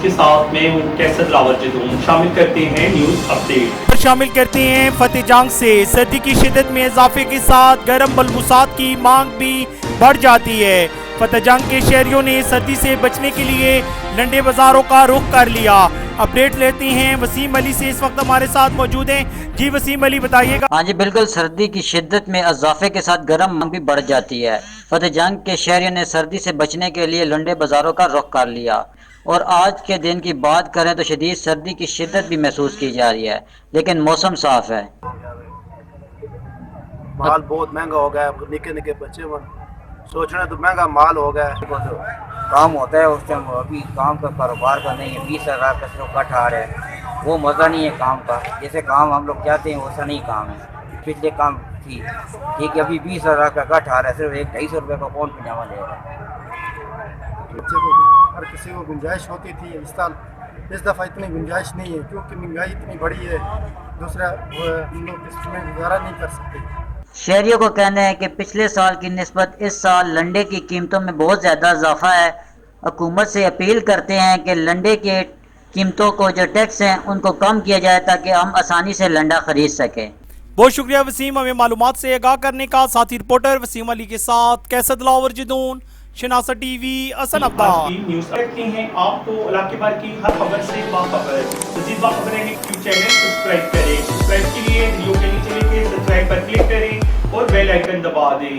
के साथ मैं हूँ कैसर लावरजदून। शामिल करते हैं न्यूज अपडेट। शामिल करते हैं फतेह जंग से। सर्दी की शिद्दत में इजाफे के साथ गर्म मलबूसात की मांग भी बढ़ जाती है। फतेह जंग के शहरियों ने सर्दी से बचने के लिए लंडे बाजारों का रुख कर लिया। अपडेट लेते हैं वसीम अली से, इस वक्त हमारे साथ मौजूद हैं। जी वसीम अली बताइएगा। हाँ जी बिल्कुल, सर्दी की शिद्दत में इजाफे के साथ गर्म मांग भी बढ़ जाती है। फतेह जंग के शहरियों ने सर्दी से बचने के लिए लंडे बाजारों का रुख कर लिया। और आज के दिन की बात करें तो शदीद सर्दी की शिद्दत भी महसूस की जा रही है, लेकिन मौसम साफ है। माल बहुत महंगा हो गया है, निके निके बच्चे सोचना तो महंगा माल हो गया है। काम होता है उस टाइम, अभी काम का कारोबार का नहीं है। 20,000 का सिर्फ कट आ रहा है, वो मज़ा नहीं है काम का। जैसे काम हम लोग चाहते हैं वैसा नहीं काम है। पिछले काम थी ठीक है, अभी 20,000 का कट आ रहा है, सिर्फ 100-250 रुपये का कौन पजामा देगा। बच्चे को हर किसी को गुंजाइश होती थी, इस दफ़ा इतनी गुंजाइश नहीं है क्योंकि महंगाई इतनी बड़ी है। दूसरा हम लोग इसमें गुजारा नहीं कर सकते। शहरियों को कहना है कि पिछले साल की निस्बत इस साल लंडे की कीमतों में बहुत ज़्यादा इजाफा है। हुकूमत से अपील करते हैं कि लंडे के कीमतों को जो टैक्स हैं उनको कम किया जाए ताकि हम आसानी से लंडा खरीद सकें। बहुत शुक्रिया वसीम, हमें मालूमात से आगाह करने का। साथी रिपोर्टर वसीम अली के साथ कैसर लावरजदून, शनासा टीवी, असन अब्बास। न्यूज देखते हैं आपको इलाके भर की हर खबर से बाखबर। मज़ीद बाखबरें हैं यूट्यूब चैनल सब्सक्राइब करें। सब्सक्राइब के लिए वीडियो के नीचे लिखे सब्सक्राइब पर क्लिक करें और बेल आइकन दबा दें।